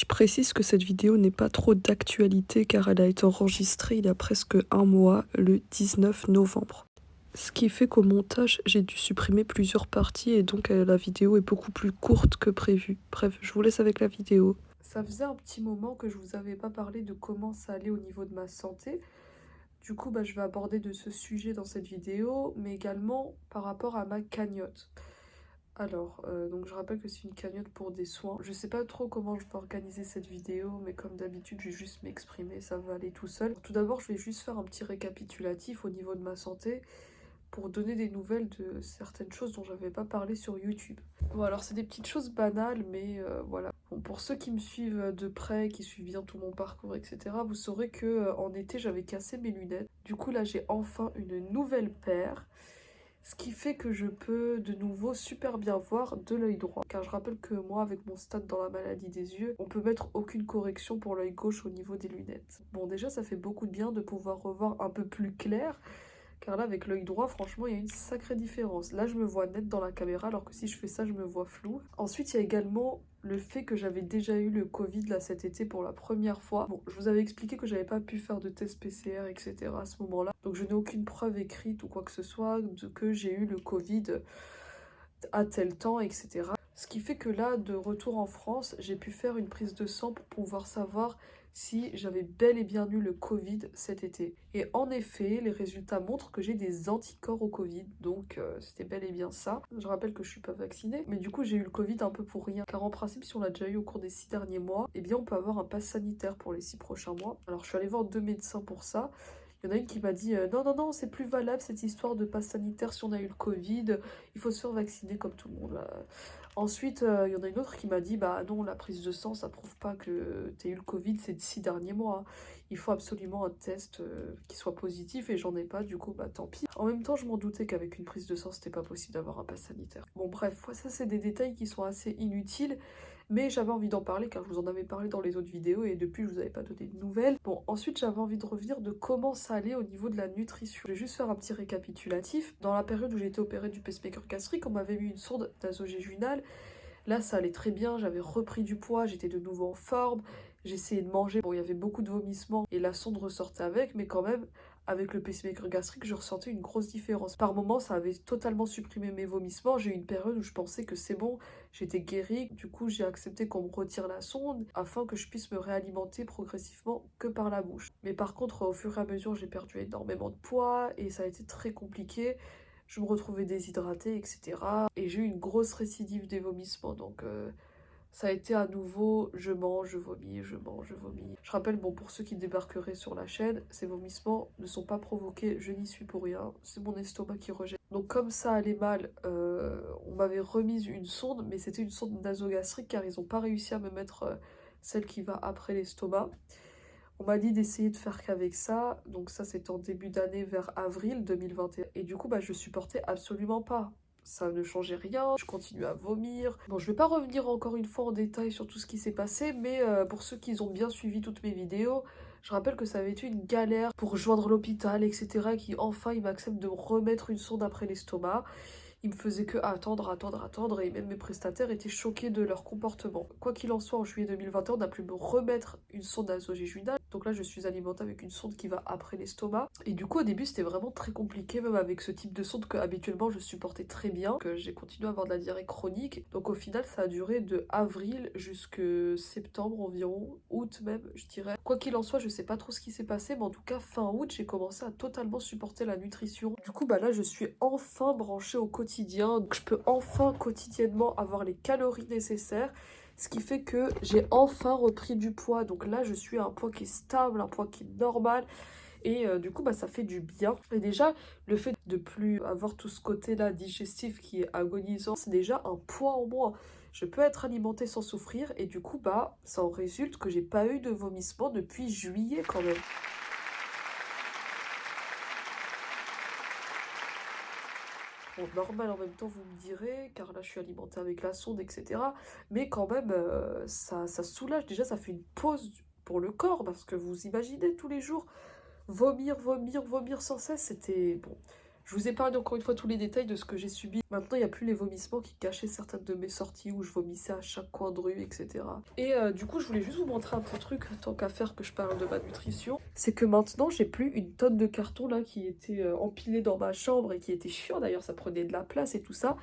Je précise que cette vidéo n'est pas trop d'actualité car elle a été enregistrée il y a presque un mois, le 19 novembre. Ce qui fait qu'au montage, j'ai dû supprimer plusieurs parties et donc la vidéo est beaucoup plus courte que prévu. Bref, je vous laisse avec la vidéo. Ça faisait un petit moment que je vous avais pas parlé de comment ça allait au niveau de ma santé. Du coup, je vais aborder de ce sujet dans cette vidéo, mais également par rapport à ma cagnotte. Alors, donc je rappelle que c'est une cagnotte pour des soins. Je sais pas trop comment je vais organiser cette vidéo, mais comme d'habitude, je vais juste m'exprimer, ça va aller tout seul. Tout d'abord, je vais juste faire un petit récapitulatif au niveau de ma santé pour donner des nouvelles de certaines choses dont j'avais pas parlé sur YouTube. Bon, alors c'est des petites choses banales, mais voilà. Bon, pour ceux qui me suivent de près, qui suivent bien tout mon parcours, etc., vous saurez que en été, j'avais cassé mes lunettes. Du coup, là, j'ai enfin une nouvelle paire. Ce qui fait que je peux de nouveau super bien voir de l'œil droit. Car je rappelle que moi, avec mon stade dans la maladie des yeux, on peut mettre aucune correction pour l'œil gauche au niveau des lunettes. Bon, déjà, ça fait beaucoup de bien de pouvoir revoir un peu plus clair. Car là, avec l'œil droit, franchement, il y a une sacrée différence. Là, je me vois net dans la caméra, alors que si je fais ça, je me vois flou. Ensuite, il y a également le fait que j'avais déjà eu le Covid là cet été pour la première fois. Bon, je vous avais expliqué que j'avais pas pu faire de test PCR, etc. à ce moment-là. Donc, je n'ai aucune preuve écrite ou quoi que ce soit de que j'ai eu le Covid à tel temps, etc. Ce qui fait que là, de retour en France, j'ai pu faire une prise de sang pour pouvoir savoir si j'avais bel et bien eu le Covid cet été. Et en effet, les résultats montrent que j'ai des anticorps au Covid, donc c'était bel et bien ça. Je rappelle que je suis pas vaccinée, mais du coup j'ai eu le Covid un peu pour rien. Car en principe, si on l'a déjà eu au cours des 6 derniers mois, eh bien on peut avoir un pass sanitaire pour les 6 prochains mois. Alors je suis allée voir 2 médecins pour ça. Il y en a une qui m'a dit non, non, non, c'est plus valable cette histoire de passe sanitaire si on a eu le Covid, il faut se faire vacciner comme tout le monde là. Ensuite, il y en a une autre qui m'a dit bah non, la prise de sang ça prouve pas que tu as eu le Covid ces 6 derniers mois. Il faut absolument un test qui soit positif et j'en ai pas, du coup bah tant pis. En même temps, je m'en doutais qu'avec une prise de sang c'était pas possible d'avoir un pass sanitaire. Bon, bref, ça c'est des détails qui sont assez inutiles. Mais j'avais envie d'en parler car je vous en avais parlé dans les autres vidéos et depuis je vous avais pas donné de nouvelles. Bon, ensuite j'avais envie de revenir de comment ça allait au niveau de la nutrition. Je vais juste faire un petit récapitulatif. Dans la période où j'ai été opérée du pacemaker gastrique, on m'avait mis une sonde nasogéginale. Là ça allait très bien, j'avais repris du poids, j'étais de nouveau en forme, j'essayais de manger. Bon, il y avait beaucoup de vomissements et la sonde ressortait avec, mais quand même, avec le pacemaker gastrique, je ressentais une grosse différence. Par moments, ça avait totalement supprimé mes vomissements. J'ai eu une période où je pensais que c'est bon, j'étais guérie. Du coup, j'ai accepté qu'on me retire la sonde afin que je puisse me réalimenter progressivement que par la bouche. Mais par contre, au fur et à mesure, j'ai perdu énormément de poids et ça a été très compliqué. Je me retrouvais déshydratée, etc. Et j'ai eu une grosse récidive des vomissements. Donc, ça a été à nouveau, je mange, je vomis, je mange, je vomis. Je rappelle, bon, pour ceux qui débarqueraient sur la chaîne, ces vomissements ne sont pas provoqués, je n'y suis pour rien, c'est mon estomac qui rejette. Donc comme ça allait mal, on m'avait remise une sonde, mais c'était une sonde nasogastrique car ils n'ont pas réussi à me mettre celle qui va après l'estomac. On m'a dit d'essayer de faire qu'avec ça, donc ça c'était en début d'année vers avril 2021. Et du coup, je supportais absolument pas. Ça ne changeait rien, je continuais à vomir. Bon, je vais pas revenir encore une fois en détail sur tout ce qui s'est passé, mais pour ceux qui ont bien suivi toutes mes vidéos, je rappelle que ça avait été une galère pour joindre l'hôpital, etc. Qui enfin, ils m'acceptent de me remettre une sonde après l'estomac. Ils me faisaient que attendre, attendre, attendre, et même mes prestataires étaient choqués de leur comportement. Quoi qu'il en soit, en juillet 2021, on a pu me remettre une sonde nasogéginale. Donc là, je suis alimentée avec une sonde qui va après l'estomac. Et du coup, au début, c'était vraiment très compliqué, même avec ce type de sonde que habituellement je supportais très bien, que j'ai continué à avoir de la diarrhée chronique. Donc au final, ça a duré de avril jusque septembre environ, août même, je dirais. Quoi qu'il en soit, je sais pas trop ce qui s'est passé, mais en tout cas, fin août, j'ai commencé à totalement supporter la nutrition. Du coup, là, je suis enfin branchée au quotidien. Donc, je peux enfin quotidiennement avoir les calories nécessaires. Ce qui fait que j'ai enfin repris du poids. Donc là, je suis à un poids qui est stable, un poids qui est normal. Et du coup, ça fait du bien. Et déjà, le fait de plus avoir tout ce côté-là digestif qui est agonisant, c'est déjà un poids en moins. Je peux être alimentée sans souffrir. Et du coup, ça en résulte que j'ai pas eu de vomissement depuis juillet quand même. Bon, normal en même temps, vous me direz, car là je suis alimentée avec la sonde, etc. Mais quand même, ça soulage. Déjà, ça fait une pause pour le corps, parce que vous imaginez tous les jours vomir, vomir, vomir sans cesse. C'était bon. Je vous épargne encore une fois tous les détails de ce que j'ai subi. Maintenant, il n'y a plus les vomissements qui cachaient certaines de mes sorties où je vomissais à chaque coin de rue, etc. Et du coup, je voulais juste vous montrer un petit truc, tant qu'à faire que je parle de ma nutrition. C'est que maintenant, j'ai plus une tonne de cartons là qui était empilés dans ma chambre et qui était chiant d'ailleurs, ça prenait de la place et tout ça.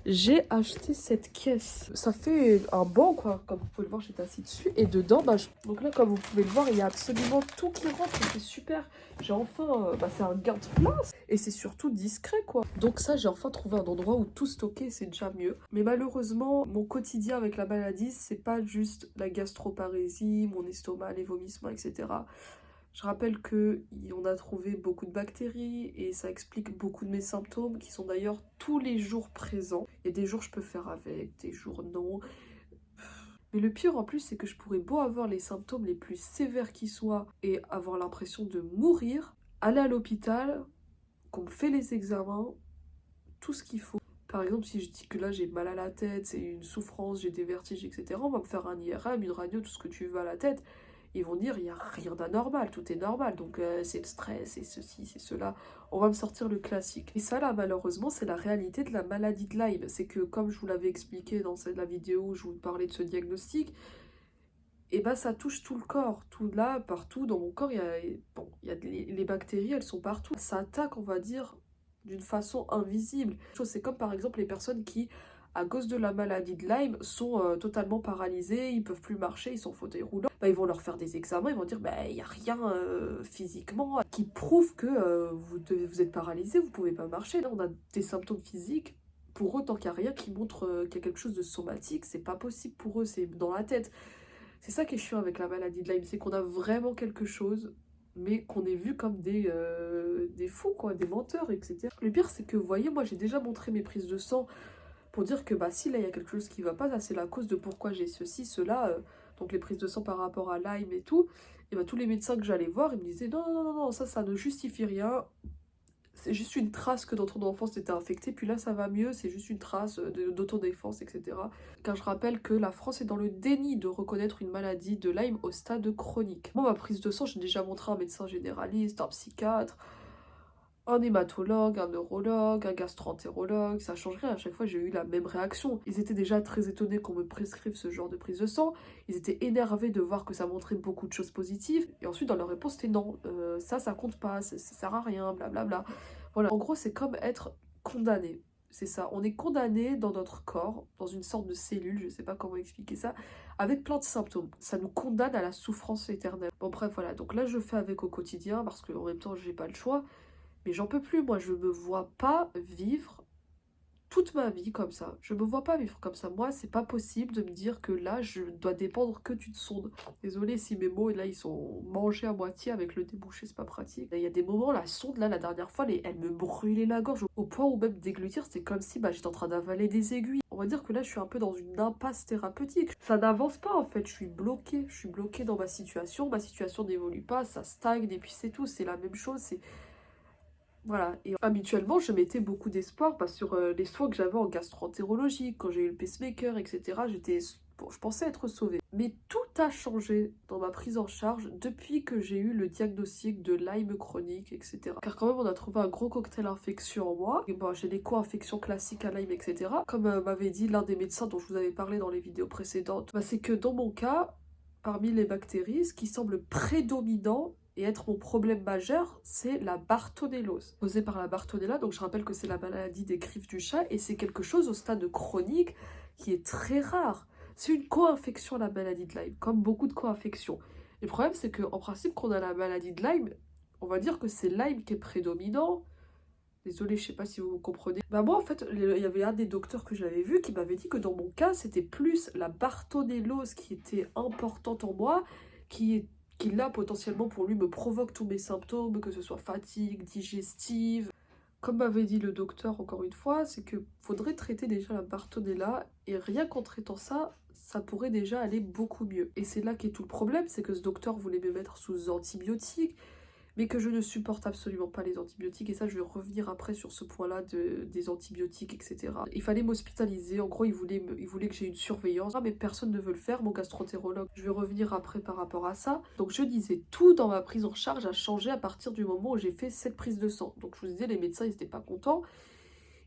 J'ai acheté cette caisse. Ça fait un banc, quoi. Comme vous pouvez le voir, j'étais assis dessus. Et dedans, donc là, comme vous pouvez le voir, il y a absolument tout qui rentre. C'est super. J'ai enfin... c'est un gain de place. Et c'est surtout discret, quoi. Donc ça, j'ai enfin trouvé un endroit où tout stocker, c'est déjà mieux. Mais malheureusement, mon quotidien avec la maladie, c'est pas juste la gastroparésie, mon estomac, les vomissements, etc. Je rappelle qu'on a trouvé beaucoup de bactéries et ça explique beaucoup de mes symptômes qui sont d'ailleurs tous les jours présents. Et des jours je peux faire avec, des jours non. Mais le pire en plus, c'est que je pourrais beau avoir les symptômes les plus sévères qui soient et avoir l'impression de mourir, aller à l'hôpital, qu'on me fait les examens, tout ce qu'il faut. Par exemple, si je dis que là j'ai mal à la tête, c'est une souffrance, j'ai des vertiges, etc., on va me faire un IRM, une radio, tout ce que tu veux à la tête. Ils vont dire, il n'y a rien d'anormal, tout est normal, donc c'est le stress, c'est ceci, c'est cela. On va me sortir le classique. Et ça, là, malheureusement, c'est la réalité de la maladie de Lyme. C'est que, comme je vous l'avais expliqué dans la vidéo où je vous parlais de ce diagnostic, et ben ça touche tout le corps. Tout là, partout, dans mon corps, les bactéries, elles sont partout. Ça attaque, on va dire, d'une façon invisible. C'est comme, par exemple, les personnes qui à cause de la maladie de Lyme, sont totalement paralysés, ils peuvent plus marcher, ils sont en fauteuil roulant. Ils vont leur faire des examens, ils vont dire il n'y a rien physiquement qui prouve que vous êtes paralysé, vous pouvez pas marcher. Là, on a des symptômes physiques. Pour eux, tant qu'il n'y a rien qui montre qu'il y a quelque chose de somatique, c'est pas possible pour eux, c'est dans la tête. C'est ça qui est chiant avec la maladie de Lyme, c'est qu'on a vraiment quelque chose, mais qu'on est vu comme des fous, quoi, des menteurs, etc. Le pire, c'est que, vous voyez, moi j'ai déjà montré mes prises de sang pour dire que si là il y a quelque chose qui va pas, ça c'est la cause de pourquoi j'ai ceci, cela, donc les prises de sang par rapport à Lyme et tout, et tous les médecins que j'allais voir, ils me disaient non, non, non, non, ça ne justifie rien, c'est juste une trace que dans ton enfance t'étais infecté, puis là ça va mieux, c'est juste une trace d'autodéfense, etc. Car je rappelle que la France est dans le déni de reconnaître une maladie de Lyme au stade chronique. Moi, ma prise de sang, j'ai déjà montré à un médecin généraliste, un psychiatre, un hématologue, un neurologue, un gastroentérologue, ça change rien, à chaque fois j'ai eu la même réaction. Ils étaient déjà très étonnés qu'on me prescrive ce genre de prise de sang, ils étaient énervés de voir que ça montrait beaucoup de choses positives, et ensuite dans leur réponse c'était non, ça compte pas, ça sert à rien, blablabla. Voilà, en gros c'est comme être condamné. C'est ça, on est condamné dans notre corps, dans une sorte de cellule, je sais pas comment expliquer ça, avec plein de symptômes. Ça nous condamne à la souffrance éternelle. Bon bref, voilà, donc là je fais avec au quotidien, parce qu'en même temps j'ai pas le choix. Mais j'en peux plus, moi je me vois pas vivre toute ma vie comme ça. Je me vois pas vivre comme ça. Moi, c'est pas possible de me dire que là, je dois dépendre que d'une sonde. Désolée si mes mots, là, ils sont mangés à moitié avec le débouché, c'est pas pratique. Il y a des moments, la sonde, là, la dernière fois, elle me brûlait la gorge au point où même déglutir, c'était comme si j'étais en train d'avaler des aiguilles. On va dire que là, je suis un peu dans une impasse thérapeutique. Ça n'avance pas, en fait. Je suis bloquée. Je suis bloquée dans ma situation. Ma situation n'évolue pas, ça stagne, et puis c'est tout. C'est la même chose, c'est... Voilà, et habituellement je mettais beaucoup d'espoir sur les soins que j'avais en gastro-entérologie, quand j'ai eu le pacemaker, etc. Je pensais être sauvée. Mais tout a changé dans ma prise en charge depuis que j'ai eu le diagnostic de Lyme chronique, etc. Car quand même on a trouvé un gros cocktail infectieux en moi. Et j'ai des co-infections classiques à Lyme, etc. Comme m'avait dit l'un des médecins dont je vous avais parlé dans les vidéos précédentes, c'est que dans mon cas, parmi les bactéries, ce qui semble prédominant et être mon problème majeur, c'est la bartonellose, causée par la bartonella. Donc je rappelle que c'est la maladie des griffes du chat et c'est quelque chose au stade chronique qui est très rare. C'est une co-infection, la maladie de Lyme, comme beaucoup de co-infections. Le problème, c'est qu'en principe, quand on a la maladie de Lyme, on va dire que c'est Lyme qui est prédominant. Désolée, je sais pas si vous comprenez. Moi, en fait, il y avait un des docteurs que j'avais vu qui m'avait dit que dans mon cas, c'était plus la bartonellose qui était importante en moi, qui là, potentiellement, pour lui, me provoque tous mes symptômes, que ce soit fatigue, digestive. Comme m'avait dit le docteur, encore une fois, c'est que faudrait traiter déjà la bartonella, et rien qu'en traitant ça, ça pourrait déjà aller beaucoup mieux. Et c'est là qu'est tout le problème, c'est que ce docteur voulait me mettre sous antibiotiques, mais que je ne supporte absolument pas les antibiotiques, et ça je vais revenir après sur ce point-là des antibiotiques, etc. Il fallait m'hospitaliser, en gros il voulait que j'ai une surveillance, mais personne ne veut le faire, mon gastroentérologue. Je vais revenir après par rapport à ça. Donc je disais, tout dans ma prise en charge a changé à partir du moment où j'ai fait cette prise de sang. Donc je vous disais, les médecins ils n'étaient pas contents.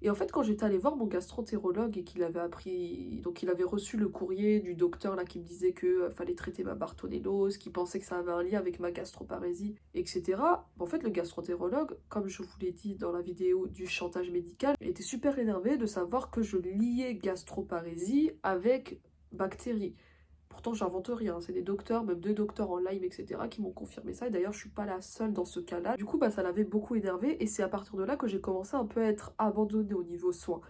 Et en fait, quand j'étais allée voir mon gastroentérologue et qu'il avait appris, donc il avait reçu le courrier du docteur là qui me disait que fallait traiter ma bartonellose, qui pensait que ça avait un lien avec ma gastroparésie, etc. En fait, le gastroentérologue, comme je vous l'ai dit dans la vidéo du chantage médical, il était super énervé de savoir que je liais gastroparésie avec bactéries. Pourtant, j'invente rien, c'est des docteurs, même 2 docteurs en live, etc., qui m'ont confirmé ça. Et d'ailleurs, je suis pas la seule dans ce cas-là. Du coup, ça l'avait beaucoup énervé. Et c'est à partir de là que j'ai commencé un peu à être abandonnée au niveau soins.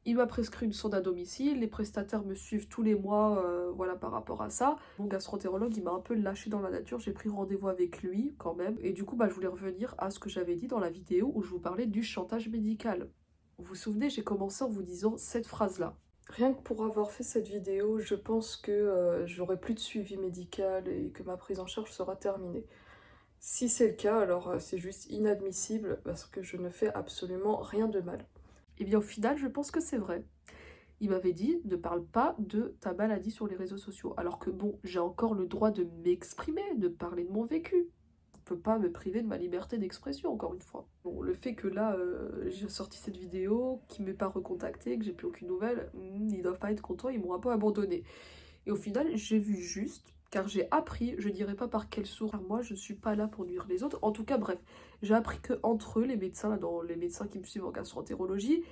Il m'a prescrit une sonde à domicile. Les prestataires me suivent tous les mois, voilà, par rapport à ça. Mon gastroentérologue, il m'a un peu lâché dans la nature. J'ai pris rendez-vous avec lui, quand même. Et du coup, je voulais revenir à ce que j'avais dit dans la vidéo où je vous parlais du chantage médical. Vous vous souvenez, j'ai commencé en vous disant cette phrase-là. Rien que pour avoir fait cette vidéo, je pense que j'aurai plus de suivi médical et que ma prise en charge sera terminée. Si c'est le cas, alors c'est juste inadmissible parce que je ne fais absolument rien de mal. Et bien au final, je pense que c'est vrai. Il m'avait dit, ne parle pas de ta maladie sur les réseaux sociaux. Alors que bon, j'ai encore le droit de m'exprimer, de parler de mon vécu. Peut pas me priver de ma liberté d'expression, encore une fois. Bon, le fait que là, j'ai sorti cette vidéo, qu'il m'ait pas recontacté, que j'ai plus aucune nouvelle, ils doivent pas être contents, ils m'ont un peu abandonné. Et au final, j'ai vu juste, car j'ai appris, je dirais pas par quelle source, car moi je ne suis pas là pour nuire les autres. En tout cas, bref, j'ai appris que entre eux, les médecins, là, dans les médecins qui me suivent en gastroentérologie,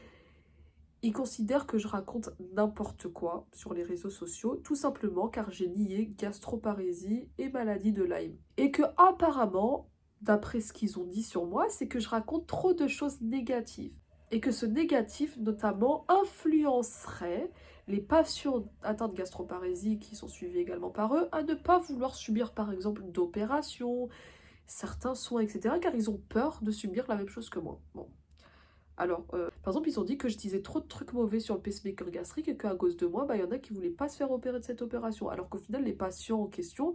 ils considèrent que je raconte n'importe quoi sur les réseaux sociaux, tout simplement car j'ai lié gastroparésie et maladie de Lyme. Et que apparemment, d'après ce qu'ils ont dit sur moi, c'est que je raconte trop de choses négatives. Et que ce négatif, notamment, influencerait les patients atteints de gastroparésie, qui sont suivis également par eux, à ne pas vouloir subir par exemple d'opérations, certains soins, etc., car ils ont peur de subir la même chose que moi. Bon. Alors, par exemple, ils ont dit que je disais trop de trucs mauvais sur le pacemaker gastrique et qu'à cause de moi, il y en a qui voulaient pas se faire opérer de cette opération. Alors qu'au final, les patients en question,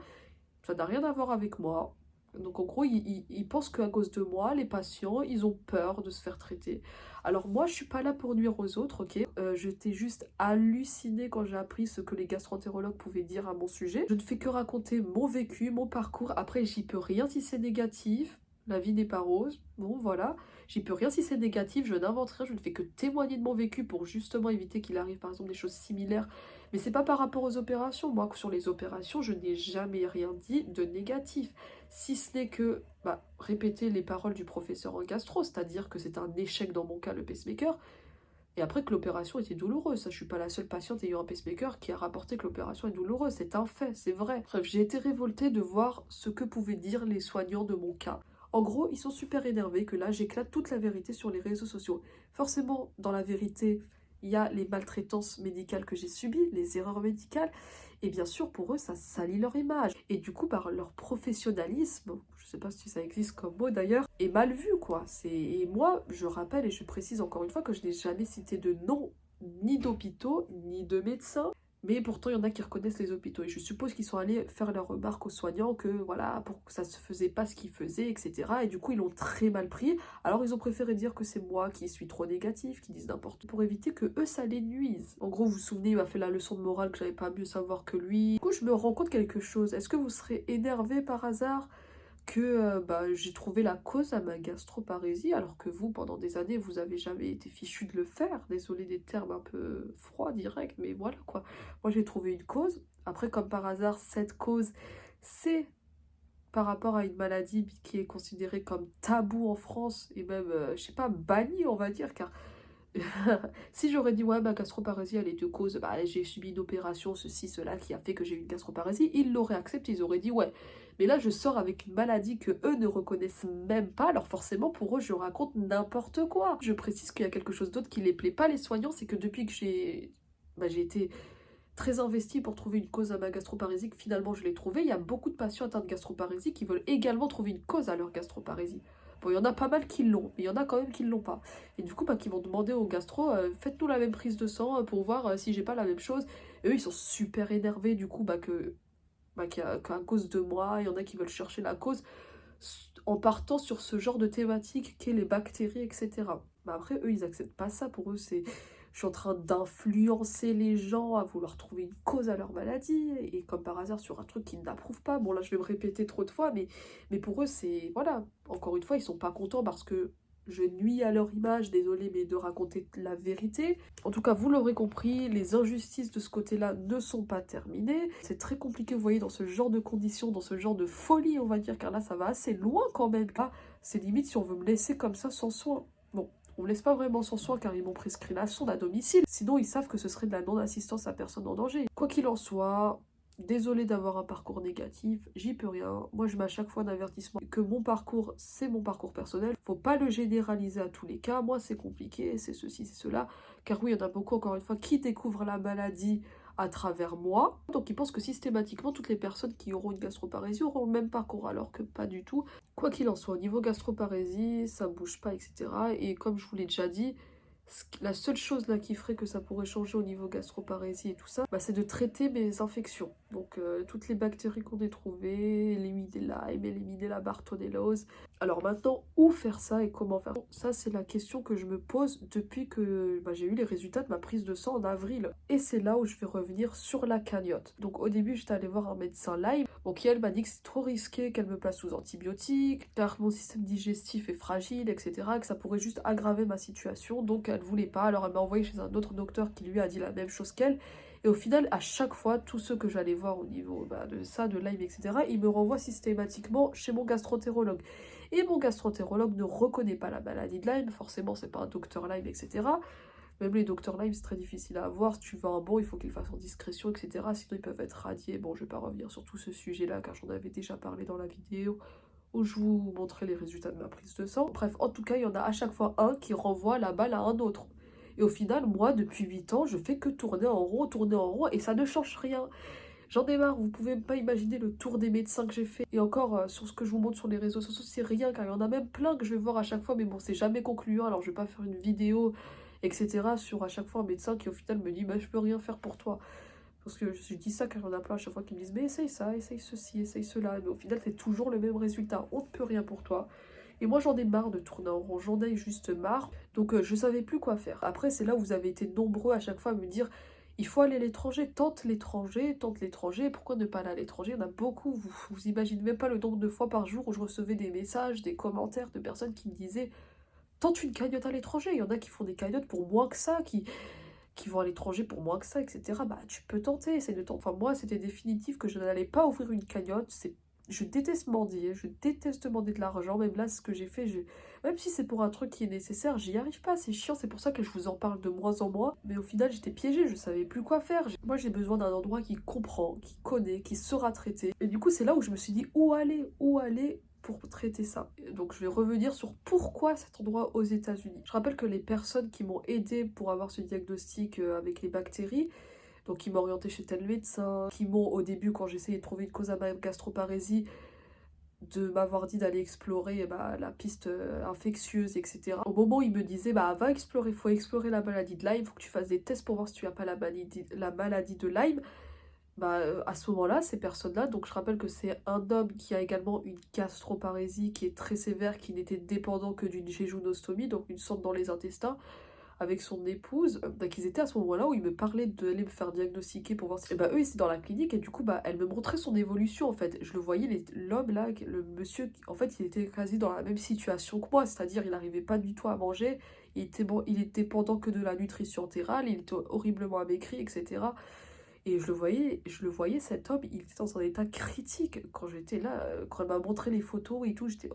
ça n'a rien à voir avec moi. Donc en gros, ils pensent qu'à cause de moi, les patients, ils ont peur de se faire traiter. Alors moi, je suis pas là pour nuire aux autres, ok? J'étais juste hallucinée quand j'ai appris ce que les gastroentérologues pouvaient dire à mon sujet. Je ne fais que raconter mon vécu, mon parcours. Après, j'y peux rien si c'est négatif. La vie n'est pas rose. Bon, voilà. J'y peux rien si c'est négatif. Je n'invente rien. Je ne fais que témoigner de mon vécu pour justement éviter qu'il arrive, par exemple, des choses similaires. Mais c'est pas par rapport aux opérations. Moi, sur les opérations, je n'ai jamais rien dit de négatif. Si ce n'est que répéter les paroles du professeur en gastro, c'est-à-dire que c'est un échec dans mon cas, le pacemaker, et après que l'opération était douloureuse. Ça, je suis pas la seule patiente ayant un pacemaker qui a rapporté que l'opération est douloureuse. C'est un fait, c'est vrai. Bref, j'ai été révoltée de voir ce que pouvaient dire les soignants de mon cas. En gros, ils sont super énervés que là, j'éclate toute la vérité sur les réseaux sociaux. Forcément, dans la vérité, il y a les maltraitances médicales que j'ai subies, les erreurs médicales, et bien sûr, pour eux, ça salit leur image. Et du coup, par leur professionnalisme, je sais pas si ça existe comme mot d'ailleurs, est mal vu, quoi. Et moi, je rappelle et je précise encore une fois que je n'ai jamais cité de nom, ni d'hôpitaux, ni de médecins. Mais pourtant, il y en a qui reconnaissent les hôpitaux. Et je suppose qu'ils sont allés faire leurs remarques aux soignants que, voilà, pour que ça se faisait pas ce qu'ils faisaient, etc. Et du coup, ils l'ont très mal pris. Alors, ils ont préféré dire que c'est moi qui suis trop négatif, qui disent n'importe quoi, pour éviter que eux, ça les nuise. En gros, vous vous souvenez, il m'a fait la leçon de morale que j'avais pas mieux savoir que lui. Du coup, je me rends compte quelque chose. Est-ce que vous serez énervé par hasard que j'ai trouvé la cause à ma gastroparésie, alors que vous, pendant des années, vous avez jamais été fichu de le faire. Désolé des termes un peu froids, directs, mais voilà quoi. Moi, j'ai trouvé une cause. Après, comme par hasard, cette cause, c'est par rapport à une maladie qui est considérée comme tabou en France, et même, je sais pas, bannie, on va dire, car si j'aurais dit ouais ma gastroparésie elle est de cause j'ai subi une opération ceci cela qui a fait que j'ai eu une gastroparésie, ils l'auraient accepté, ils auraient dit ouais, mais là je sors avec une maladie que eux ne reconnaissent même pas, alors forcément pour eux je raconte n'importe quoi. Je précise qu'il y a quelque chose d'autre qui les plaît pas les soignants, c'est que depuis que j'ai été très investie pour trouver une cause à ma gastroparésie, que finalement je l'ai trouvée, il y a beaucoup de patients atteints de gastroparésie qui veulent également trouver une cause à leur gastroparésie. Bon, il y en a pas mal qui l'ont, mais il y en a quand même qui ne l'ont pas. Et du coup, qui vont demander au gastro, faites-nous la même prise de sang pour voir si j'ai pas la même chose. Et eux, ils sont super énervés du coup qu'à cause de moi, il y en a qui veulent chercher la cause. en partant sur ce genre de thématique qu'est les bactéries, etc. Bah après, eux, ils acceptent pas ça. Pour eux, c'est je suis en train d'influencer les gens à vouloir trouver une cause à leur maladie, et comme par hasard sur un truc qu'ils n'approuvent pas. Bon là, je vais me répéter trop de fois, mais pour eux, c'est... Voilà, encore une fois, ils sont pas contents parce que je nuis à leur image, désolé, mais de raconter la vérité. En tout cas, vous l'aurez compris, les injustices de ce côté-là ne sont pas terminées. C'est très compliqué, vous voyez, dans ce genre de conditions, dans ce genre de folie, on va dire, car là, ça va assez loin quand même. Là, c'est limite si on veut me laisser comme ça sans soin. Bon, on me laisse pas vraiment sans soin car ils m'ont prescrit la sonde à domicile. Sinon, ils savent que ce serait de la non-assistance à personne en danger. Quoi qu'il en soit... Désolée d'avoir un parcours négatif, j'y peux rien. Moi, je mets à chaque fois un avertissement que mon parcours, c'est mon parcours personnel. Faut pas le généraliser à tous les cas. Moi, c'est compliqué, c'est ceci, c'est cela. Car oui, il y en a beaucoup, encore une fois, qui découvrent la maladie à travers moi. Donc, ils pensent que systématiquement, toutes les personnes qui auront une gastroparésie auront le même parcours, alors que pas du tout. Quoi qu'il en soit, au niveau gastroparésie, ça bouge pas, etc. Et comme je vous l'ai déjà dit, la seule chose là qui ferait que ça pourrait changer au niveau gastroparésie et tout ça, bah, c'est de traiter mes infections. Donc toutes les bactéries qu'on ait trouvées, l'Hémidella, l'Hémidella bartonellose. Alors maintenant, où faire ça et comment faire ça? C'est la question que je me pose depuis que bah, j'ai eu les résultats de ma prise de sang en avril. Et c'est là où je vais revenir sur la cagnotte. Donc au début, j'étais allée voir un médecin Lyme, donc elle m'a dit que c'est trop risqué qu'elle me place sous antibiotiques, car mon système digestif est fragile, etc., que ça pourrait juste aggraver ma situation, donc elle voulait pas. Alors elle m'a envoyé chez un autre docteur qui lui a dit la même chose qu'elle, et au final, à chaque fois, tous ceux que j'allais voir au niveau de ça, de Lyme, etc., ils me renvoient systématiquement chez mon gastroentérologue. Et mon gastroentérologue ne reconnaît pas la maladie de Lyme, forcément c'est pas un docteur Lyme, etc., même les docteurs Lyme, c'est très difficile à avoir. Si tu veux un bon, il faut qu'ils fassent en discrétion, etc. Sinon, ils peuvent être radiés. Bon, je vais pas revenir sur tout ce sujet-là, car j'en avais déjà parlé dans la vidéo où je vous montrais les résultats de ma prise de sang. Bref, en tout cas, il y en a à chaque fois un qui renvoie la balle à un autre. Et au final, moi, depuis 8 ans, je fais que tourner en rond, et ça ne change rien. J'en ai marre, vous pouvez pas imaginer le tour des médecins que j'ai fait. Et encore, sur ce que je vous montre sur les réseaux sociaux, c'est rien, car il y en a même plein que je vais voir à chaque fois, mais bon, c'est jamais concluant, alors je vais pas faire une vidéo, etc., sur à chaque fois un médecin qui au final me dit, bah je peux rien faire pour toi. Parce que je dis ça car il y en a plein à chaque fois qui me disent, mais essaye ça, essaye ceci, essaye cela. Mais au final, c'est toujours le même résultat, on ne peut rien pour toi. Et moi, j'en ai marre de tourner en rond, j'en ai juste marre. Donc, je savais plus quoi faire. Après, c'est là où vous avez été nombreux à chaque fois à me dire, il faut aller à l'étranger, tente l'étranger, tente l'étranger. Pourquoi ne pas aller à l'étranger? Il y en a beaucoup, vous imaginez même pas le nombre de fois par jour où je recevais des messages, des commentaires de personnes qui me disaient, tente une cagnotte à l'étranger. Il y en a qui font des cagnottes pour moins que ça, qui vont à l'étranger pour moins que ça, etc. Bah, tu peux tenter, essaye de tenter. Enfin, moi, c'était définitif que je n'allais pas ouvrir une cagnotte. Je déteste mendier, je déteste demander de l'argent. Même là, ce que j'ai fait, même si c'est pour un truc qui est nécessaire, j'y arrive pas, c'est chiant. C'est pour ça que je vous en parle de moins en moins. Mais au final, j'étais piégée, je savais plus quoi faire. Moi, j'ai besoin d'un endroit qui comprend, qui connaît, qui saura traiter. Et du coup, c'est là où je me suis dit, où aller pour traiter ça. Donc je vais revenir sur pourquoi cet endroit aux États-Unis. Je rappelle que les personnes qui m'ont aidé pour avoir ce diagnostic avec les bactéries, donc qui m'ont orienté chez tel médecin, qui m'ont au début quand j'essayais de trouver une cause à ma gastroparésie, de m'avoir dit d'aller explorer la piste infectieuse, etc. Au moment où ils me disaient va explorer, faut explorer la maladie de Lyme, faut que tu fasses des tests pour voir si tu n'as pas la maladie de Lyme. À ce moment-là, ces personnes-là, donc je rappelle que c'est un homme qui a également une gastroparésie qui est très sévère, qui n'était dépendant que d'une jéjunostomie, donc une sonde dans les intestins, avec son épouse. Donc ils étaient à ce moment-là où il me parlait d'aller me faire diagnostiquer pour voir si... eux, ils étaient dans la clinique, et du coup, elle me montrait son évolution, en fait. Je le voyais, l'homme, là, le monsieur, en fait, il était quasi dans la même situation que moi, c'est-à-dire il n'arrivait pas du tout à manger, il était dépendant que de la nutrition entérale, il était horriblement amaigri, etc., et je le voyais, cet homme, il était dans un état critique. Quand j'étais là, quand elle m'a montré les photos et tout, j'étais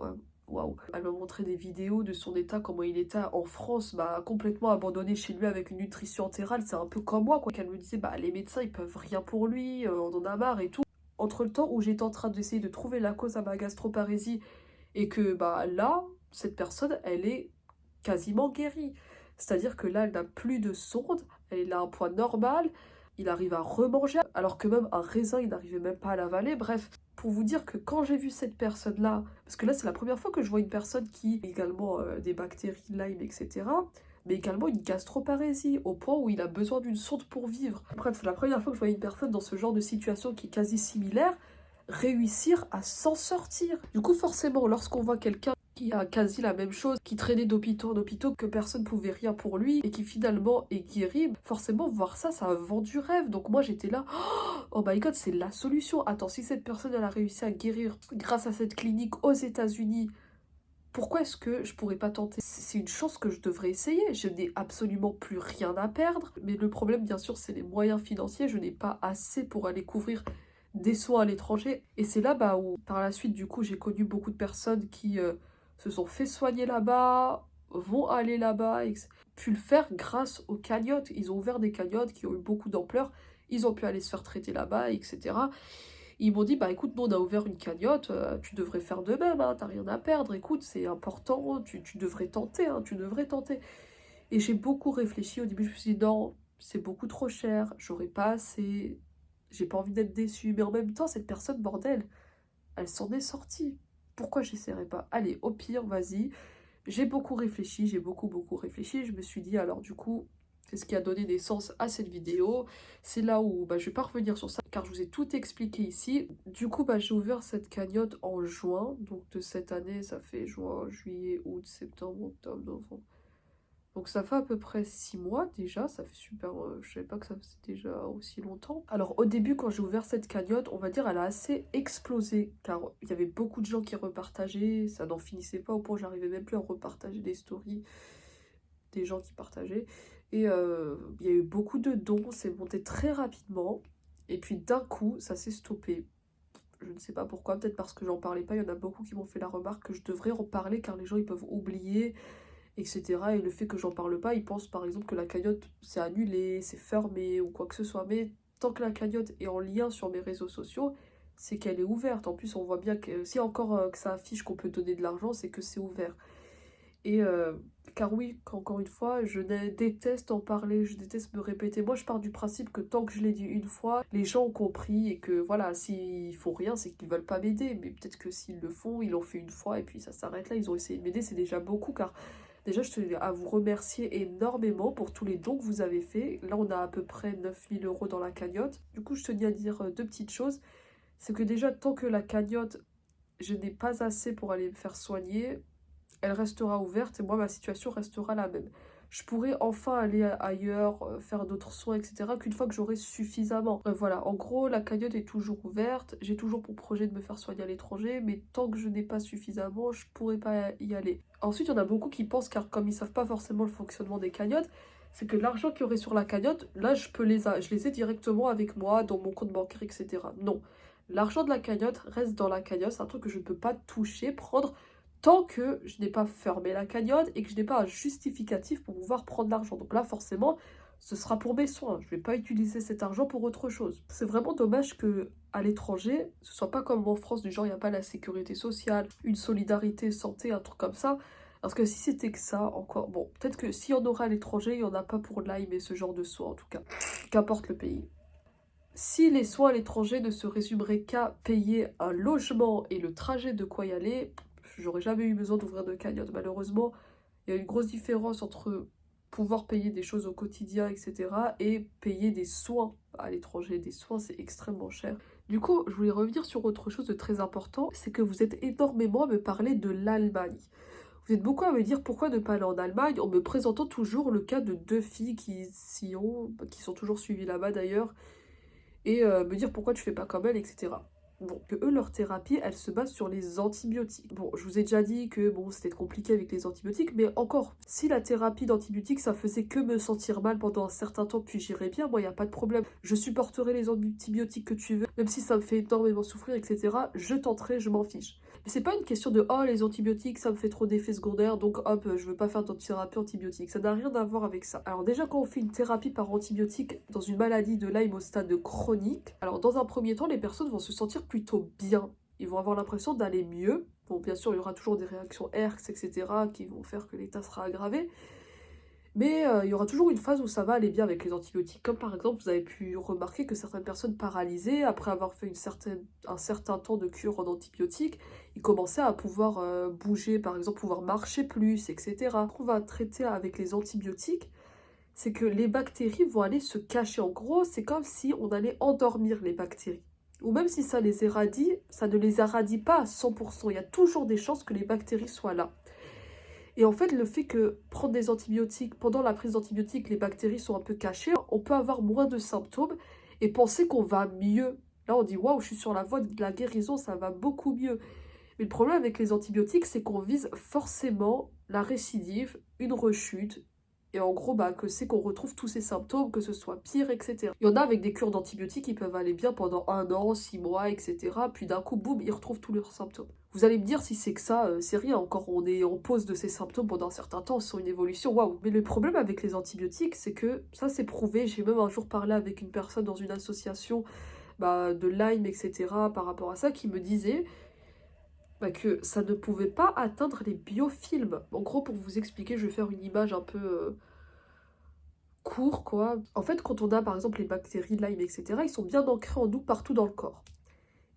waouh. Elle m'a montré des vidéos de son état, comment il était en France, complètement abandonné chez lui avec une nutrition entérale. C'est un peu comme moi, quoi. Qu'elle me disait, les médecins, ils peuvent rien pour lui, on en a marre et tout. Entre le temps où j'étais en train d'essayer de trouver la cause à ma gastroparésie et que, là, cette personne, elle est quasiment guérie. C'est-à-dire que là, elle n'a plus de sonde, elle a un poids normal, il arrive à remanger, alors que même un raisin, il n'arrivait même pas à l'avaler. Bref, pour vous dire que quand j'ai vu cette personne-là, parce que là, c'est la première fois que je vois une personne qui a également des bactéries, Lyme, etc., mais également une gastroparésie, au point où il a besoin d'une sonde pour vivre. Bref, c'est la première fois que je vois une personne dans ce genre de situation qui est quasi similaire, réussir à s'en sortir. Du coup, forcément, lorsqu'on voit quelqu'un qui a quasi la même chose, qui traînait d'hôpitaux en hôpitaux, que personne pouvait rien pour lui, et qui finalement est guéri, forcément, voir ça, ça vend du rêve. Donc moi, j'étais là, oh my god, c'est la solution. Attends, si cette personne, elle a réussi à guérir grâce à cette clinique aux États-Unis, pourquoi est-ce que je pourrais pas tenter? C'est une chance que je devrais essayer. Je n'ai absolument plus rien à perdre. Mais le problème, bien sûr, c'est les moyens financiers. Je n'ai pas assez pour aller couvrir des soins à l'étranger. Et c'est là où, par la suite, du coup, j'ai connu beaucoup de personnes qui se sont fait soigner là-bas, vont aller là-bas, et pu le faire grâce aux cagnottes. Ils ont ouvert des cagnottes qui ont eu beaucoup d'ampleur. Ils ont pu aller se faire traiter là-bas, etc. Ils m'ont dit, bah écoute, nous on a ouvert une cagnotte, tu devrais faire de même, hein, t'as rien à perdre, écoute, c'est important, tu devrais tenter, hein, tu devrais tenter. Et j'ai beaucoup réfléchi, au début je me suis dit, non, c'est beaucoup trop cher, j'aurais pas assez, j'ai pas envie d'être déçue, mais en même temps, cette personne, bordel, elle s'en est sortie. Pourquoi j'essaierais pas? Allez, au pire, vas-y. J'ai beaucoup réfléchi, j'ai beaucoup réfléchi, je me suis dit, alors du coup, c'est ce qui a donné naissance à cette vidéo. C'est là où je vais pas revenir sur ça car je vous ai tout expliqué ici. Du coup, j'ai ouvert cette cagnotte en juin, donc de cette année, ça fait juin, juillet, août, septembre, octobre, novembre. Donc ça fait à peu près 6 mois déjà, ça fait super, je savais pas que ça faisait déjà aussi longtemps. Alors au début quand j'ai ouvert cette cagnotte, on va dire elle a assez explosé, car il y avait beaucoup de gens qui repartageaient, ça n'en finissait pas au point où j'arrivais même plus à repartager des stories des gens qui partageaient. Et il y a eu beaucoup de dons, c'est monté très rapidement, et puis d'un coup ça s'est stoppé. Je ne sais pas pourquoi, peut-être parce que j'en parlais pas, il y en a beaucoup qui m'ont fait la remarque que je devrais en parler car les gens ils peuvent oublier, etc. Et le fait que j'en parle pas, ils pensent par exemple que la cagnotte c'est annulé, c'est fermé ou quoi que ce soit. Mais tant que la cagnotte est en lien sur mes réseaux sociaux, c'est qu'elle est ouverte. En plus, on voit bien que si encore que ça affiche qu'on peut donner de l'argent, c'est que c'est ouvert. Et car oui, encore une fois, déteste en parler, je déteste me répéter. Moi, je pars du principe que tant que je l'ai dit une fois, les gens ont compris et que voilà, s'ils font rien, c'est qu'ils veulent pas m'aider. Mais peut-être que s'ils le font, ils l'ont fait une fois et puis ça s'arrête là. Ils ont essayé de m'aider, c'est déjà beaucoup car déjà, je tenais à vous remercier énormément pour tous les dons que vous avez faits. Là, on a à peu près 9000 € dans la cagnotte. Du coup, je tenais à dire deux petites choses. C'est que déjà, tant que la cagnotte, je n'ai pas assez pour aller me faire soigner, elle restera ouverte et moi, ma situation restera la même. Je pourrais enfin aller ailleurs, faire d'autres soins, etc. qu'une fois que j'aurai suffisamment. Voilà, en gros, la cagnotte est toujours ouverte. J'ai toujours pour projet de me faire soigner à l'étranger, mais tant que je n'ai pas suffisamment, je pourrais pas y aller. Ensuite, il y en a beaucoup qui pensent, car comme ils savent pas forcément le fonctionnement des cagnottes, c'est que l'argent qu'il y aurait sur la cagnotte, là, je les ai directement avec moi, dans mon compte bancaire, etc. Non. L'argent de la cagnotte reste dans la cagnotte, c'est un truc que je ne peux pas toucher, prendre tant que je n'ai pas fermé la cagnotte et que je n'ai pas un justificatif pour pouvoir prendre l'argent. Donc là, forcément, ce sera pour mes soins. Je ne vais pas utiliser cet argent pour autre chose. C'est vraiment dommage que à l'étranger, ce soit pas comme en France, du genre il n'y a pas la sécurité sociale, une solidarité santé, un truc comme ça. Parce que si c'était que ça, encore, bon, peut-être que s'il y en aura à l'étranger, il n'y en a pas pour Lyme et ce genre de soins en tout cas. Qu'importe le pays. Si les soins à l'étranger ne se résumeraient qu'à payer un logement et le trajet de quoi y aller, j'aurais jamais eu besoin d'ouvrir de cagnotte. Malheureusement, il y a une grosse différence entre pouvoir payer des choses au quotidien, etc. et payer des soins à l'étranger. Des soins, c'est extrêmement cher. Du coup, je voulais revenir sur autre chose de très important, c'est que vous êtes énormément à me parler de l'Allemagne. Vous êtes beaucoup à me dire pourquoi ne pas aller en Allemagne en me présentant toujours le cas de deux filles qui sont toujours suivies là-bas d'ailleurs, et me dire pourquoi tu fais pas comme elle, etc. Bon, que eux, leur thérapie, elle se base sur les antibiotiques. Bon, je vous ai déjà dit que bon, c'était compliqué avec les antibiotiques, mais encore, si la thérapie d'antibiotiques, ça faisait que me sentir mal pendant un certain temps, puis j'irais bien, moi, il n'y a pas de problème. Je supporterai les antibiotiques que tu veux, même si ça me fait énormément souffrir, etc. Je tenterai, je m'en fiche. Mais c'est pas une question de oh les antibiotiques ça me fait trop d'effets secondaires donc hop je veux pas faire de thérapie antibiotique. Ça n'a rien à voir avec ça. Alors déjà quand on fait une thérapie par antibiotique dans une maladie de Lyme au stade chronique, alors dans un premier temps les personnes vont se sentir plutôt bien. Ils vont avoir l'impression d'aller mieux. Bon bien sûr il y aura toujours des réactions herx etc. qui vont faire que l'état sera aggravé. Mais il y aura toujours une phase où ça va aller bien avec les antibiotiques. Comme par exemple, vous avez pu remarquer que certaines personnes paralysées, après avoir fait un certain temps de cure en antibiotiques, ils commençaient à pouvoir bouger, par exemple, pouvoir marcher plus, etc. Ce qu'on va traiter avec les antibiotiques, c'est que les bactéries vont aller se cacher. En gros, c'est comme si on allait endormir les bactéries. ou même si ça les éradie, ça ne les irradie pas à 100%. Il y a toujours des chances que les bactéries soient là. Et en fait, le fait que prendre des antibiotiques, pendant la prise d'antibiotiques, les bactéries sont un peu cachées, on peut avoir moins de symptômes et penser qu'on va mieux. Là, on dit, waouh, je suis sur la voie de la guérison, ça va beaucoup mieux. Mais le problème avec les antibiotiques, c'est qu'on vise forcément la récidive, une rechute, et en gros, bah, que c'est qu'on retrouve tous ces symptômes, que ce soit pire, etc. Il y en a avec des cures d'antibiotiques qui peuvent aller bien pendant 1 an, 6 mois, etc. Puis d'un coup, boum, ils retrouvent tous leurs symptômes. Vous allez me dire si c'est que ça, c'est rien, encore on est en pause de ces symptômes pendant un certain temps, sans une évolution, waouh. Mais le problème avec les antibiotiques, c'est que ça c'est prouvé, j'ai même un jour parlé avec une personne dans une association de Lyme, etc. par rapport à ça, qui me disait que ça ne pouvait pas atteindre les biofilms. En gros, pour vous expliquer, je vais faire une image un peu court, quoi. En fait, quand on a par exemple les bactéries Lyme, etc., ils sont bien ancrés en nous partout dans le corps.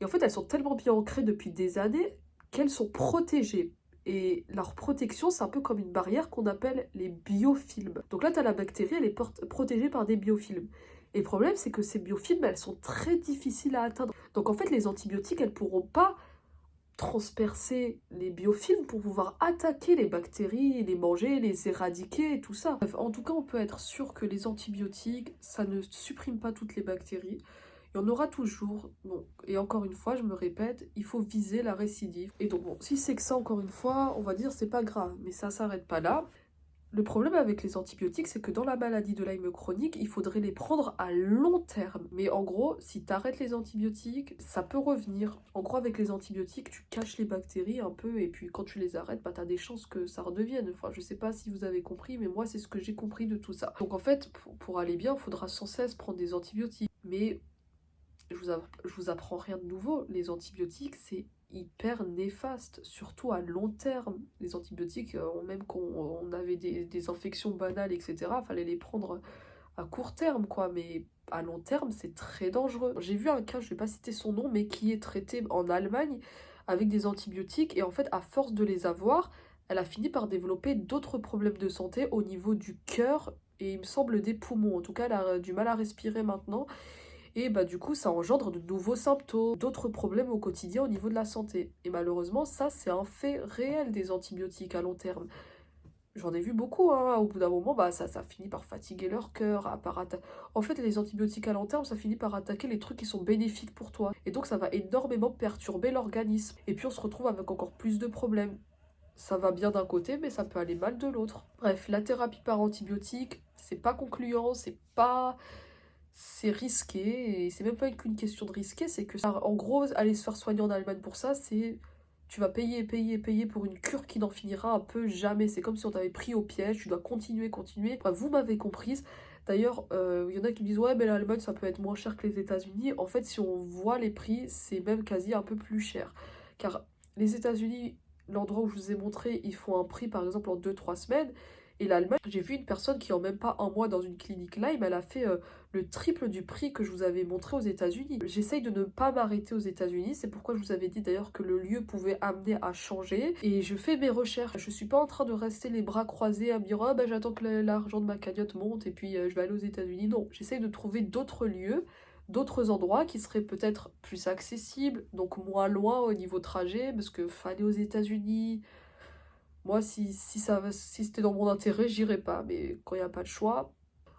Et en fait, elles sont tellement bien ancrées depuis des années qu'elles sont protégées. Et leur protection, c'est un peu comme une barrière qu'on appelle les biofilms. Donc là, tu as la bactérie, elle est protégée par des biofilms. Et le problème, c'est que ces biofilms, elles sont très difficiles à atteindre. Donc en fait, les antibiotiques, elles pourront pas transpercer les biofilms pour pouvoir attaquer les bactéries, les manger, les éradiquer et tout ça. Bref, en tout cas, on peut être sûr que les antibiotiques, ça ne supprime pas toutes les bactéries. Il y en aura toujours. Bon, et encore une fois, je me répète, il faut viser la récidive. Et donc, bon, si c'est que ça, encore une fois, on va dire c'est pas grave, mais ça s'arrête pas là. Le problème avec les antibiotiques, c'est que dans la maladie de Lyme chronique, il faudrait les prendre à long terme. Mais en gros, si tu arrêtes les antibiotiques, ça peut revenir. En gros, avec les antibiotiques, tu caches les bactéries un peu, et puis quand tu les arrêtes, tu as des chances que ça redevienne. Enfin, je sais pas si vous avez compris, mais moi, c'est ce que j'ai compris de tout ça. Donc en fait, pour aller bien, il faudra sans cesse prendre des antibiotiques. Mais je vous apprends rien de nouveau. Les antibiotiques, c'est hyper néfaste, surtout à long terme. Les antibiotiques, même quand on avait des infections banales, etc., fallait les prendre à court terme, quoi. Mais à long terme, c'est très dangereux. J'ai vu un cas, je vais pas citer son nom, mais qui est traité en Allemagne avec des antibiotiques. Et en fait, à force de les avoir, elle a fini par développer d'autres problèmes de santé au niveau du cœur et il me semble des poumons. En tout cas, elle a du mal à respirer maintenant. Et du coup, ça engendre de nouveaux symptômes, d'autres problèmes au quotidien au niveau de la santé. Et malheureusement, ça, c'est un fait réel des antibiotiques à long terme. J'en ai vu beaucoup, hein. Au bout d'un moment, ça finit par fatiguer leur cœur. En fait, les antibiotiques à long terme, ça finit par attaquer les trucs qui sont bénéfiques pour toi. Et donc, ça va énormément perturber l'organisme. Et puis, on se retrouve avec encore plus de problèmes. Ça va bien d'un côté, mais ça peut aller mal de l'autre. Bref, la thérapie par antibiotiques, c'est pas concluant, c'est risqué, et c'est même pas qu'une question de risqué, c'est que ça, en gros, aller se faire soigner en Allemagne pour ça, c'est tu vas payer, payer, payer pour une cure qui n'en finira un peu jamais. C'est comme si on t'avait pris au piège, tu dois continuer, continuer. Bref, vous m'avez comprise. D'ailleurs, il y en a qui me disent ouais, mais l'Allemagne ça peut être moins cher que les États-Unis. En fait, si on voit les prix, c'est même quasi un peu plus cher. Car les États-Unis, l'endroit où je vous ai montré, ils font un prix par exemple en 2 3 semaines. Et l'Allemagne, j'ai vu une personne qui en même pas 1 mois dans une clinique Lyme, elle a fait le triple du prix que je vous avais montré aux États-Unis. J'essaye de ne pas m'arrêter aux États-Unis, c'est pourquoi je vous avais dit d'ailleurs que le lieu pouvait amener à changer. Et je fais mes recherches, je suis pas en train de rester les bras croisés à me dire oh j'attends que l'argent de ma cagnotte monte et puis je vais aller aux États-Unis. Non, j'essaye de trouver d'autres lieux, d'autres endroits qui seraient peut-être plus accessibles, donc moins loin au niveau trajet, parce que aller aux États-Unis. Moi, si c'était dans mon intérêt, j'irais pas, mais quand il n'y a pas de choix.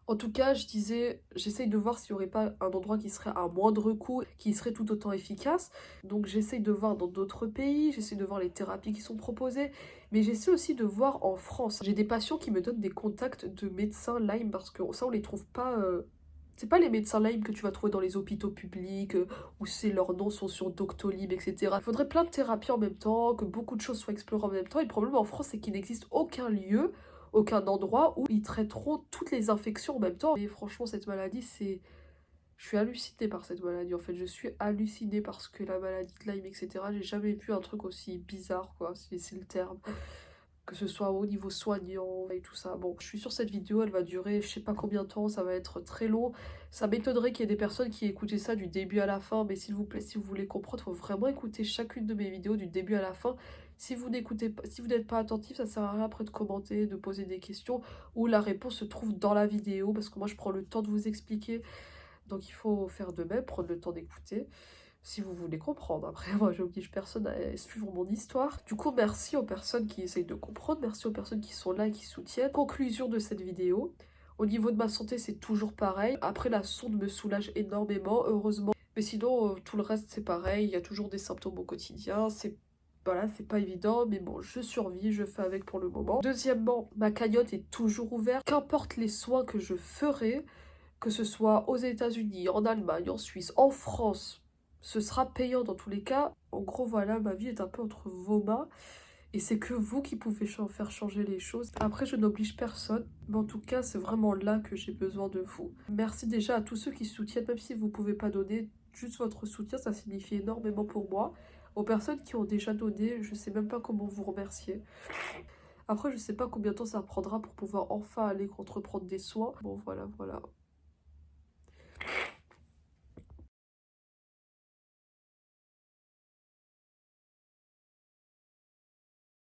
En tout cas, je disais, j'essaye de voir s'il n'y aurait pas un endroit qui serait à moindre coût, qui serait tout autant efficace. Donc j'essaye de voir dans d'autres pays, j'essaie de voir les thérapies qui sont proposées, mais j'essaie aussi de voir en France. J'ai des patients qui me donnent des contacts de médecins Lyme, parce que ça, on les trouve pas. C'est pas les médecins Lyme que tu vas trouver dans les hôpitaux publics, où leurs noms sont sur Doctolib, etc. Il faudrait plein de thérapies en même temps, que beaucoup de choses soient explorées en même temps. Et le problème en France, c'est qu'il n'existe aucun lieu, aucun endroit où ils traiteront toutes les infections en même temps. Et franchement, cette maladie, c'est... Je suis hallucinée par cette maladie, en fait. Je suis hallucinée parce que la maladie de Lyme, etc., j'ai jamais vu un truc aussi bizarre, quoi. C'est le terme. Que ce soit au niveau soignant et tout ça. Bon, je suis sur cette vidéo, elle va durer je sais pas combien de temps, ça va être très long. Ça m'étonnerait qu'il y ait des personnes qui écoutent ça du début à la fin, mais s'il vous plaît, si vous voulez comprendre, il faut vraiment écouter chacune de mes vidéos du début à la fin. Si vous n'écoutez pas, si vous n'êtes pas attentif, ça sert à rien après de commenter, de poser des questions, ou la réponse se trouve dans la vidéo, parce que moi je prends le temps de vous expliquer, donc il faut faire de même, prendre le temps d'écouter. si vous voulez comprendre. Après, moi, j'oblige personne à suivre mon histoire. Du coup, merci aux personnes qui essayent de comprendre, merci aux personnes qui sont là et qui soutiennent. Conclusion de cette vidéo. Au niveau de ma santé, c'est toujours pareil. Après, la sonde me soulage énormément, heureusement. Mais sinon, tout le reste, c'est pareil. Il y a toujours des symptômes au quotidien. Voilà, c'est pas évident, mais bon, je survis, je fais avec pour le moment. Deuxièmement, ma cagnotte est toujours ouverte. Qu'importe les soins que je ferai, que ce soit aux États-Unis, en Allemagne, en Suisse, en France, ce sera payant dans tous les cas. En gros, voilà, ma vie est un peu entre vos mains. Et c'est que vous qui pouvez faire changer les choses. Après, je n'oblige personne. Mais en tout cas, c'est vraiment là que j'ai besoin de vous. Merci déjà à tous ceux qui soutiennent, même si vous ne pouvez pas donner. Juste votre soutien, ça signifie énormément pour moi. Aux personnes qui ont déjà donné, je ne sais même pas comment vous remercier. Après, je ne sais pas combien de temps ça prendra pour pouvoir enfin aller entreprendre des soins. Bon, voilà.